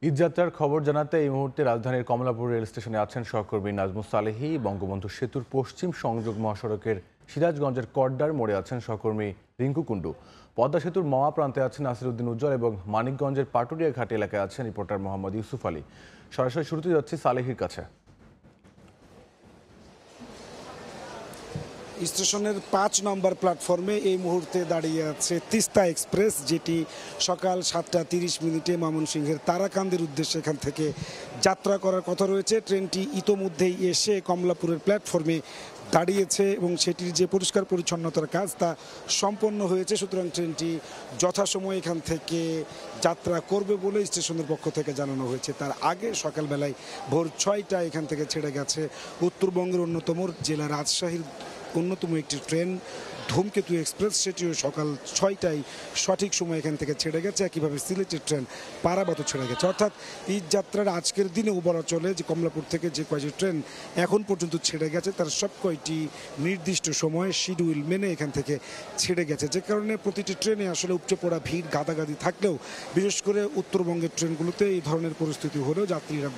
ঈদযাত্রার খবর জানাতে এই মুহূর্তে রাজধানীর কমলাপুর রেল স্টেশনে আছেন সহকর্মী নাজমুস সালেহী। বঙ্গবন্ধু সেতুর পশ্চিম সংযোগ মহাসড়কের সিরাজগঞ্জের কড্ডার মোড়ে আছেন সহকর্মী রিঙ্কু কুণ্ডু। পদ্মা সেতুর মাওয়া প্রান্তে আছেন নাসিরউদ্দিন উজ্জ্বল এবং মানিকগঞ্জের পাটুরিয়া ঘাট এলাকায় আছেন রিপোর্টার মোহাম্মদ ইউসুফ আলী। সরাসরি শুরুতে যাচ্ছি সালেহীর কাছে। স্টেশনের ৫ নম্বর প্ল্যাটফর্মে এই মুহূর্তে দাঁড়িয়ে আছে তিস্তা এক্সপ্রেস, যেটি সকাল ৭টা ৩০ ময়মনসিংহের তারাকান্দির উদ্দেশ্যে এখান থেকে যাত্রা করার কথা রয়েছে। ট্রেনটি ইতোমধ্যেই এসে কমলাপুরের প্ল্যাটফর্মে দাঁড়িয়েছে এবং সেটির যে পরিষ্কার পরিচ্ছন্নতার কাজ তা সম্পন্ন হয়েছে। সুতরাং ট্রেনটি যথাসময়ে এখান থেকে যাত্রা করবে বলে স্টেশনের পক্ষ থেকে জানানো হয়েছে। তার আগে সকালবেলায় ভোর ৬টায় এখান থেকে ছেড়ে গেছে উত্তরবঙ্গের অন্যতম জেলা রাজশাহীর অন্যতম একটি ট্রেন ধূমকেতু এক্সপ্রেস, সেটিও সকাল ৬টায় সঠিক সময় এখান থেকে ছেড়ে গেছে। একইভাবে সিলেটের ট্রেন পারাবতও ছেড়ে গেছে। অর্থাৎ ঈদ যাত্রার আজকের দিনেও বলা চলে যে কমলাপুর থেকে যে কয়টি ট্রেন এখন পর্যন্ত ছেড়ে গেছে তার সব কয়টি নির্দিষ্ট সময়ে শিডিউল মেনে এখান থেকে ছেড়ে গেছে, যে কারণে প্রতিটি ট্রেনে আসলে উপচে পড়া ভিড় গাদাগাদি থাকলেও বিশেষ করে উত্তরবঙ্গের ট্রেনগুলোতে এই ধরনের পরিস্থিতি হলেও যাত্রীরা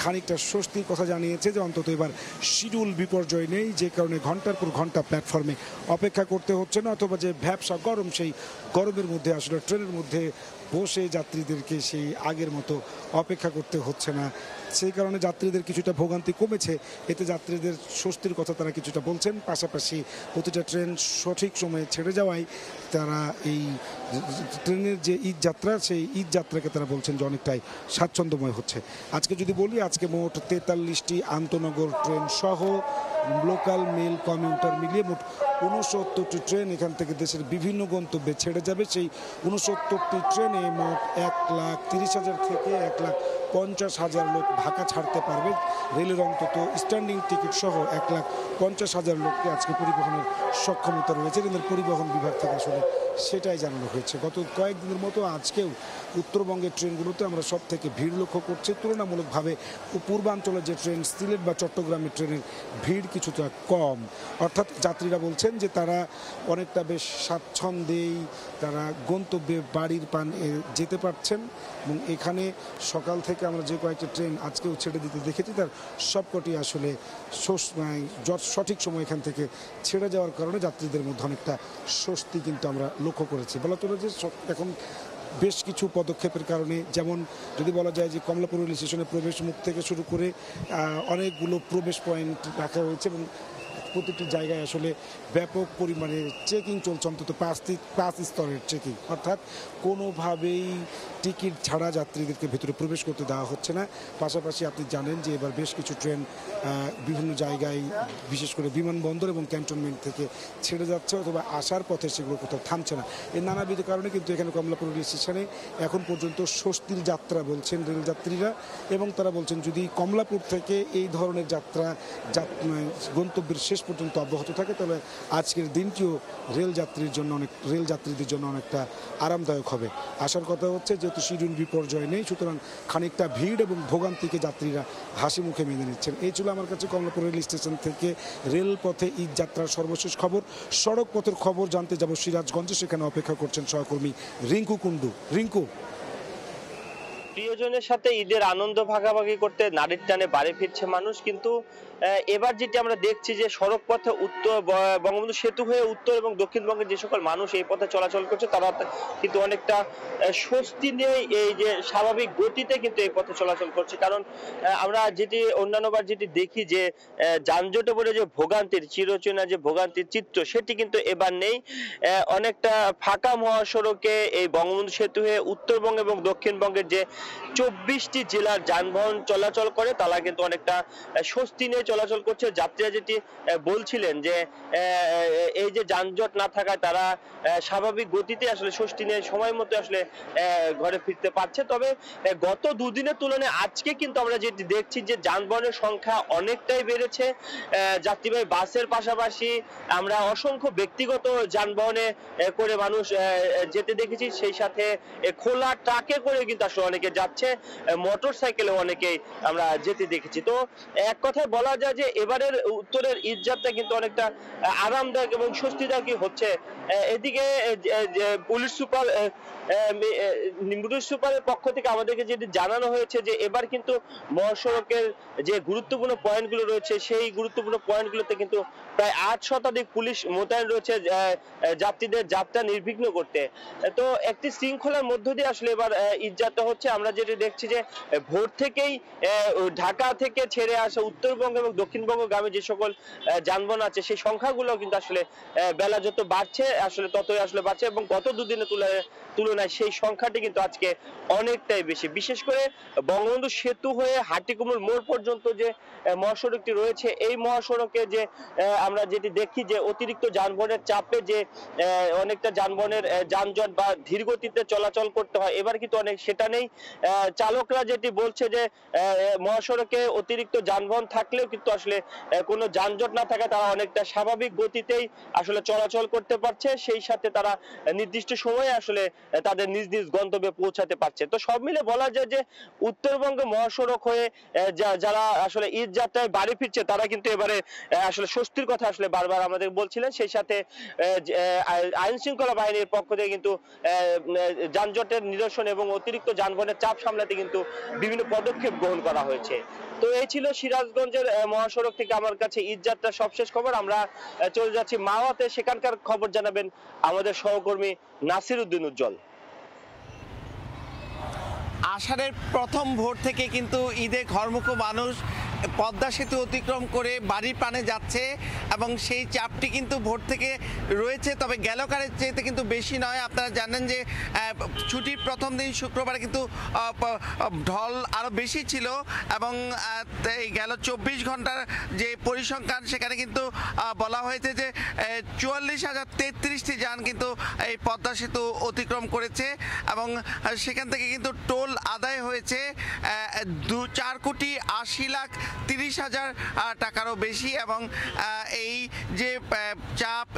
খানিকটা স্বস্তির কথা জানিয়েছে যে অন্তত এবার শিডিউল বিপর্যয় নেই, যে কারণে ঘন্টার পর ঘন্টা প্ল্যাটফর্মে অপেক্ষা করতে হচ্ছে না, অথবা যে ভ্যাবসা গরম সেই গরমের মধ্যে আসলে ট্রেনের মধ্যে বসে যাত্রীদেরকে সেই আগের মতো অপেক্ষা করতে হচ্ছে না। সেই কারণে যাত্রীদের কিছুটা ভোগান্তি কমেছে, এতে যাত্রীদের স্বস্তির কথা তারা কিছুটা বলছেন। পাশাপাশি প্রতিটা ট্রেন সঠিক সময়ে ছেড়ে যাওয়ায় তারা এই ট্রেনের যে ঈদ যাত্রা সেই ঈদ যাত্রাকে তারা বলছেন যে অনেকটাই স্বাচ্ছন্দ্যময় হচ্ছে। আজকে যদি বলি, আজকে মোট ৪৩টি আন্তনগর ট্রেন সহ লোকাল মেল কমিউটার মিলিয়ে মোট ৬৯টি ট্রেন এখান থেকে দেশের বিভিন্ন গন্তব্যে ছেড়ে যাবে। সেই ৬৯টি ট্রেনে মোট ১,৩০,০০০ থেকে ১,৫০,০০০ লোক ঢাকা ছাড়তে পারবে। রেলের অন্তত স্ট্যান্ডিং টিকিট সহ ১,৫০,০০০ লোককে আজকে পরিবহনের সক্ষমতা রয়েছে। রেলের পরিবহন বিভাগ থেকে আসলে সেটাই জানানো হয়েছে। গত কয়েকদিনের মতো আজকেও উত্তরবঙ্গের ট্রেনগুলোতে আমরা সব থেকে ভিড় লক্ষ্য করছি। তুলনামূলকভাবে পূর্বাঞ্চলের যে ট্রেন সিলেট বা চট্টগ্রামের ট্রেনের ভিড় কিছুটা কম। অর্থাৎ যাত্রীরা বলছেন যে তারা অনেকটা বেশ স্বাচ্ছন্দ্যেই তারা গন্তব্যে বাড়ির পান যেতে পারছেন এবং এখানে সকাল থেকে আমরা যে কয়েকটি ট্রেন আজকেও ছেড়ে দিতে দেখেছি তার সবকটি আসলে সঠিক সময় এখান থেকে ছেড়ে যাওয়ার কারণে যাত্রীদের মধ্যে অনেকটা স্বস্তি কিন্তু আমরা লক্ষ্য করেছি। বলা চলে যে এখন বেশ কিছু পদক্ষেপের কারণে, যেমন যদি বলা যায় যে কমলাপুর রেল স্টেশনে প্রবেশ মুখ থেকে শুরু করে অনেকগুলো প্রবেশ পয়েন্ট রাখা হয়েছে এবং প্রতিটি জায়গায় আসলে ব্যাপক পরিমাণে চেকিং চলছে, অন্তত ৫ স্তরের চেকিং। অর্থাৎ কোনোভাবেই টিকিট ছাড়া যাত্রীদেরকে ভেতরে প্রবেশ করতে দেওয়া হচ্ছে না। পাশাপাশি আপনি জানেন যে এবার বেশ কিছু ট্রেন বিভিন্ন জায়গায় বিশেষ করে বিমানবন্দর এবং ক্যান্টনমেন্ট থেকে ছেড়ে যাচ্ছে অথবা আসার পথে সেগুলো কোথাও থামছে না। এর নানাবিধ কারণে কিন্তু এখানে কমলাপুর রেল স্টেশনে এখন পর্যন্ত স্বস্তির যাত্রা বলছেন রেলযাত্রীরা, এবং তারা বলছেন যদি কমলাপুর থেকে এই ধরনের যাত্রা গন্তব্যের শেষ পর্যন্ত অব্যাহত থাকে তাহলে আজকের দিনটিও রেলযাত্রীদের জন্য অনেকটা আরামদায়ক হবে। আসার কথা হচ্ছে যেহেতু শিডিউল বিপর্যয় নেই, সুতরাং খানিকটা ভিড় এবং ভোগান্তিকে যাত্রীরা হাসি মুখে মেনে নিচ্ছেন। এই ছিল আমার কাছে কমলাপুর রেল স্টেশন থেকে রেলপথে ঈদ যাত্রার সর্বশেষ খবর। সড়ক পথের খবর জানতে যাব সিরাজগঞ্জে, সেখানে অপেক্ষা করছেন সহকর্মী রিঙ্কু কুণ্ডু। রিঙ্কু, প্রিয়জনের সাথে ঈদের আনন্দ ভাগাভাগি করতে নারীর টানে বাড়ি ফিরছে মানুষ, কিন্তু এবার যেটি আমরা দেখছি যে সড়ক পথে বঙ্গবন্ধু সেতু হয়ে উত্তর এবং দক্ষিণবঙ্গের যে সকল মানুষ এই পথে চলাচল করছে তারা কিন্তু অনেকটা স্বস্তি নিয়ে এই যে স্বাভাবিক গতিতে কিন্তু এই পথে চলাচল করছে। কারণ আমরা যেটি অন্যান্যবার যেটি দেখি যে যানজটে পড়ে যে ভোগান্তির চিরচেনা যে ভোগান্তির চিত্র সেটি কিন্তু এবার নেই। অনেকটা ফাঁকা মহাসড়কে এই বঙ্গবন্ধু সেতু হয়ে উত্তরবঙ্গ এবং দক্ষিণবঙ্গের যে 24টি জেলার যানবাহন চলাচল করে তারা কিন্তু অনেকটা স্বস্তি নিয়ে চলাচল করছে। যাত্রীরা যেটি বলছিলেন যে এই যে যানজট না থাকায় তারা স্বাভাবিক গতিতে আসলে স্বস্তি নিয়ে সময় মতো আসলে ঘরে ফিরতে পারছে। তবে গত দুদিনের তুলনায় আজকে কিন্তু আমরা যেটি দেখছি যে যানবাহনের সংখ্যা অনেকটাই বেড়েছে। যাত্রীবাহী বাসের পাশাপাশি আমরা অসংখ্য ব্যক্তিগত যানবাহনে করে মানুষ যেতে দেখেছি, সেই সাথে খোলা ট্রাকে করে কিন্তু আসলে অনেকে যাচ্ছে, মোটর সাইকেলে অনেকেই আমরা যেতে দেখেছি। তো এক কথায় বলা যায় যে এবারের উত্তরের ঈদযাত্রা কিন্তু অনেকটা আরামদায়ক এবং স্বস্তিদায়কই হচ্ছে। এদিকে পুলিশ সুপার পুলিশ সুপারের পক্ষ থেকে আমাদেরকে যেটি জানানো হয়েছে যে এবার কিন্তু মহাসড়কের যে গুরুত্বপূর্ণ পয়েন্টগুলো রয়েছে সেই গুরুত্বপূর্ণ পয়েন্টগুলোতে কিন্তু প্রায় 8 শতাধিক পুলিশ মোতায়েন রয়েছে যাত্রীদের যাত্রা নির্বিঘ্ন করতে। তো একটি শৃঙ্খলার মধ্য দিয়ে আসলে এবার ঈদযাত্রা হচ্ছে। আমরা যেটি দেখছি যে ভোর থেকেই ঢাকা থেকে ছেড়ে আসা উত্তরবঙ্গ এবং দক্ষিণবঙ্গগামী যে সকল যানবাহন আছে সেই সংখ্যাগুলো কিন্তু আসলে বেলা যত বাড়ছে আসলে ততই আসলে বাড়ছে এবং গত দুদিনের তুলনায় সেই সংখ্যাটি কিন্তু আজকে অনেকটাই বেশি। বিশেষ করে বঙ্গবন্ধু সেতু হয়ে হাটিকুমুর মোড় পর্যন্ত যে মহাসড়কটি রয়েছে এই মহাসড়কে যে আমরা যেটি দেখি যে অতিরিক্ত যানবাহনের চাপে যে অনেকটা যানবাহনের যানজট বা ধীর গতিতে চলাচল করতে হয়, এবার কিন্তু অনেক সেটা নেই। চালকরা যেটি বলছে যে মহাসড়কে অতিরিক্ত যানবাহন থাকলেও কিন্তু আসলে কোনো যানজট না থাকায় তারা অনেকটা স্বাভাবিক গতিতেই আসলে চলাচল করতে পারছে, সেই সাথে তারা নির্দিষ্ট সময়ে আসলে তাদের নিজ নিজ গন্তব্যে পৌঁছাতে পারছে। তো সব মিলে বলা যায় যে উত্তরবঙ্গ মহাসড়ক হয়ে যারা আসলে ঈদ যাত্রায় বাড়ি ফিরছে তারা কিন্তু এবারে আসলে স্বস্তির কথা আসলে বারবার আমাদের বলছিলেন। সেই সাথে আইন শৃঙ্খলা বাহিনীর পক্ষ থেকে কিন্তু যানজটের নিরসন এবং অতিরিক্ত যানবাহনের চাপ সামলাতে কিন্তু বিভিন্ন পদক্ষেপ গ্রহণ করা হয়েছে। তো এই ছিল সিরাজগঞ্জের মহাসড়ক থেকে আমার কাছে ঈদযাত্রার সবশেষ খবর। আমরা চলে যাচ্ছি মাওয়াতে, সেখানকার খবর জানাবেন আমাদের সহকর্মী নাসির উদ্দিন উজ্জ্বল। আষাঢ়ের প্রথম ভোর থেকে কিন্তু ঈদে ঘরমুখো মানুষ পদ্মা সেতু অতিক্রম করে বাড়ির প্রাণে যাচ্ছে এবং সেই চাপটি কিন্তু ভোর থেকে রয়েছে, তবে গেলকারের চেয়েতে কিন্তু বেশি নয়। আপনারা জানেন যে ছুটির প্রথম দিন শুক্রবার কিন্তু ঢল আরও বেশি ছিল এবং এই গেল 24 ঘন্টার যে পরিসংখ্যান সেখানে কিন্তু বলা হয়েছে যে 44,033টি যান কিন্তু এই পদ্মা সেতু অতিক্রম করেছে এবং সেখান থেকে কিন্তু টোল আদায় হয়েছে 4,80,30,000 টাকারও বেশি এবং এই যে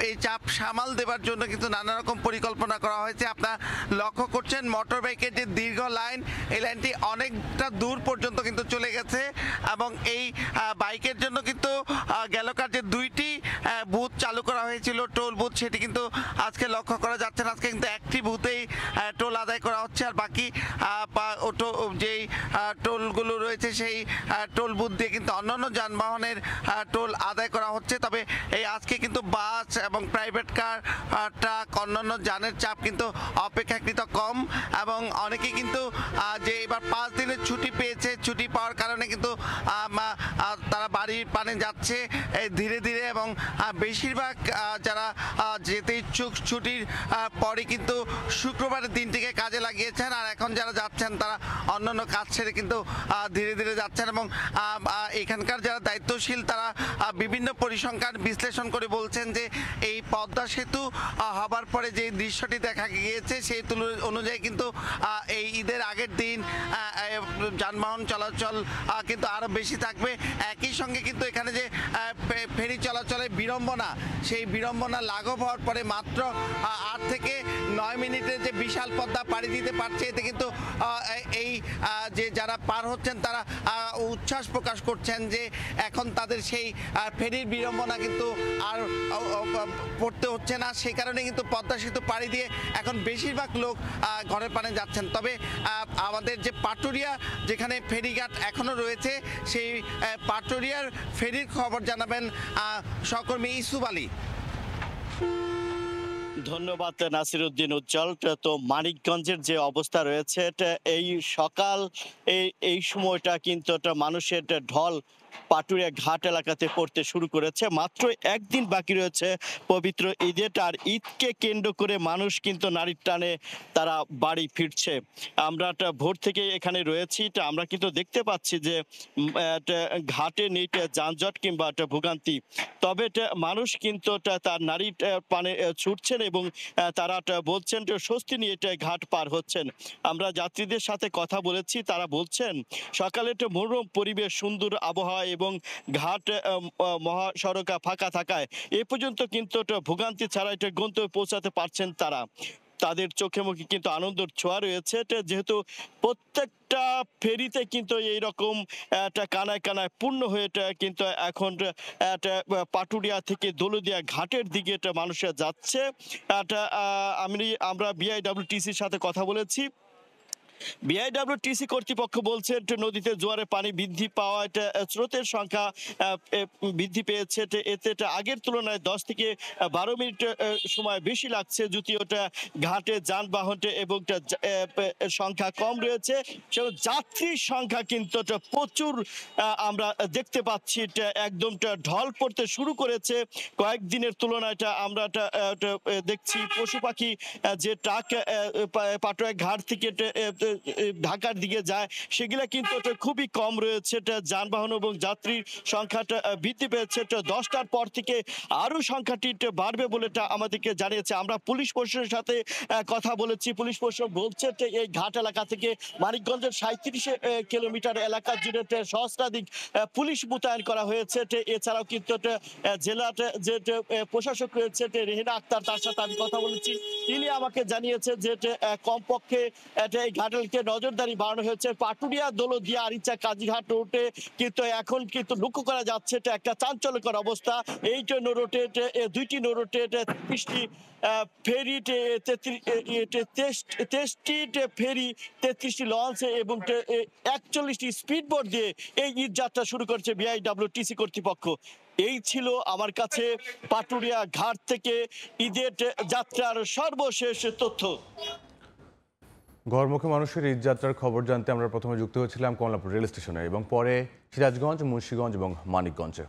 এই চাপ সামাল দেবার জন্য কিন্তু নানা রকম পরিকল্পনা করা হয়েছে। আপনারা লক্ষ্য করছেন মোটর বাইকের যে দীর্ঘ লাইন, এই লাইনটি অনেকটা দূর পর্যন্ত কিন্তু চলে গেছে এবং এই বাইকের জন্য কিন্তু গেলকার যে 2টি বুথ চালু করা হয়েছিল টোল বুথ, সেটি কিন্তু আজকে লক্ষ্য করা যাচ্ছে না। আজকে কিন্তু একটি বুথেই টোল আদায় করা হচ্ছে আর বাকি যেই টোলগুলো রয়েছে সেই টোল বুথ দিয়ে কিন্তু অন্যান্য যানবাহনের টোল আদায় করা হচ্ছে। তবে এই আজকে কিন্তু বাস এবং প্রাইভেট কার, ট্রাক, অন্যান্য যানের চাপ কিন্তু অপেক্ষাকৃত কম এবং অনেকেই কিন্তু যে এবার 5 দিনের ছুটি পেয়েছে, ছুটি পাওয়ার কারণে কিন্তু তারা বাড়ির পানে যাচ্ছে ধীরে ধীরে এবং বেশিরভাগ যারা যেতে ইচ্ছুক ছুটির পরে কিন্তু শুক্রবারের দিনটিকে কাজে লাগিয়েছেন আর এখন যারা যাচ্ছেন তারা অন্যান্য কাজ ছেড়ে কিন্তু ধীরে ধীরে যাচ্ছেন এবং এখানকার যারা দায়িত্বশীল তারা বিভিন্ন পরিসংখ্যান বিশ্লেষণ করে বলছেন যে এই পদ্মা সেতু হবার পরে যে দৃশ্যটি দেখা গিয়েছে সেই অনুযায়ী কিন্তু এই ঈদের আগের দিন যানবাহন চলাচল কিন্তু আরও বেশি থাকবে। একই সঙ্গে কিন্তু এখানে যে ফেরি চলাচলের বিড়ম্বনা, সেই বিড়ম্বনা লাঘব হওয়ার পরে মাত্র 8 থেকে 9 মিনিটের যে বিশাল পদ্মা পাড়ি দিতে পারছে, এতে কিন্তু এই যে যারা পার হচ্ছেন তারা উচ্ছ্বাস প্রকাশ করছেন যে এখন তাদের সেই ফেরির বিড়ম্বনা কিন্তু আর পড়তে হচ্ছে না। সেই কারণে কিন্তু পদ্মা সেতু পাড়ি দিয়ে এখন বেশিরভাগ লোক ঘরের পানে যাচ্ছেন। তবে আমাদের যে পাটুরিয়া যেখানে ফেরিঘাট এখনো রয়েছে সেই পাটুরিয়ার ফেরির খবর জানাবেন সহকর্মী ইসুফ আলী। ধন্যবাদ নাসির উদ্দিন উজ্জ্বল। তো মানিকগঞ্জের যে অবস্থা রয়েছে এই সকাল এই সময়টা কিন্তু মানুষের ঢল পাটুরিয়া ঘাট এলাকাতে পড়তে শুরু করেছে। মাত্র একদিন বাকি রয়েছে পবিত্র ঈদের, আর ঈদকে কেন্দ্র করে মানুষ কিন্তু নারীর টানে তারা বাড়ি ফিরছে। আমরা ভোর থেকে এখানে রয়েছি, আমরা কিন্তু দেখতে পাচ্ছি যে ঘাটে নেই যানজট কিংবা ভোগান্তি, তবে মানুষ কিন্তু তার নারীর পানে ছুটছেন এবং তারা বলছেন স্বস্তি নিয়ে ঘাট পার হচ্ছেন। আমরা যাত্রীদের সাথে কথা বলেছি, তারা বলছেন সকালে মনোরম পরিবেশ, সুন্দর আবহাওয়া এবং ঘাট মহাসড়ক ফাঁকা থাকায় এ পর্যন্ত কিন্তু ভোগান্তি ছাড়া গন্তব্যে পৌঁছাতে পারছেন তারা। তাদের চোখে মুখে কিন্তু আনন্দের ছোঁয়া রয়েছে। এটা যেহেতু প্রত্যেকটা ফেরিতে কিন্তু এইরকম একটা কানায় কানায় পূর্ণ হয়ে এটা কিন্তু এখন একটা পাটুরিয়া থেকে দৌলতদিয়া ঘাটের দিকে এটা মানুষরা যাচ্ছে। একটা আমরা বিআইডব্লিউটিসির সাথে কথা বলেছি। বিআইডব্লিউটিসি কর্তৃপক্ষ বলছে নদীতে জোয়ারের পানি বৃদ্ধি পাওয়া এটা স্রোতের সংখ্যা বৃদ্ধি পেয়েছে। এতে এটা আগের তুলনায় 10 থেকে 12 মিনিট সময় বেশি লাগছে, যদিও ওটা ঘাটে যানবাহনে এবং সংখ্যা কম রয়েছে। সেও যাত্রীর সংখ্যা কিন্তু এটা প্রচুর আমরা দেখতে পাচ্ছি। এটা একদম ঢল পড়তে শুরু করেছে কয়েকদিনের তুলনায়। আমরা দেখছি পশু পাখি যে ট্রাক পাটুয়া ঘাট থেকে ঢাকার দিকে যায় সেগুলা কিন্তু খুবই কম রয়েছে। যানবাহন এবং যাত্রীর সংখ্যাটা বৃদ্ধি পেয়েছে। 10টার পর থেকে আরো সংখ্যাটি বাড়বে বলে আমাদেরকে জানিয়েছে। আমরা পুলিশ প্রশাসনের সাথে কথা বলেছি। পুলিশ প্রশাসন বলছে এই ঘাট এলাকা থেকে মানিকগঞ্জের 37 কিলোমিটার এলাকা জুড়ে সহস্রাধিক পুলিশ মোতায়েন করা হয়েছে। এছাড়াও কিন্তু জেলার যে প্রশাসক রয়েছে রেহেনা আক্তার, তার সাথে আমি কথা বলেছি। তিনি আমাকে জানিয়েছে যে কমপক্ষে এই ঘাটকে নজরদারি বাড়ানো হয়েছে। পাটুরিয়া দৌলতদিয়া আরিচা কাজীঘাট রোডে কিন্তু এখন কিন্তু লক্ষ্য করা যাচ্ছে এটা একটা চাঞ্চল্যকর অবস্থা। এই রোডে 2টি রোডে 33টি ফেরি, 33টি ফেরি, 33টি লঞ্চ এবং 41টি স্পিডবোট দিয়ে এই ঈদ যাত্রা শুরু করেছে বিআইডব্লিউটিসি কর্তৃপক্ষ। এই ছিল আমার কাছে পাটুরিয়া ঘাট থেকে ঈদের যাত্রার সর্বশেষ তথ্য। ঘরমুখী মানুষের ঈদযাত্রার খবর জানতে আমরা প্রথমে যুক্ত হয়েছিলাম কমলাপুর রেল স্টেশনে এবং পরে সিরাজগঞ্জ, মুন্সিগঞ্জ এবং মানিকগঞ্জে।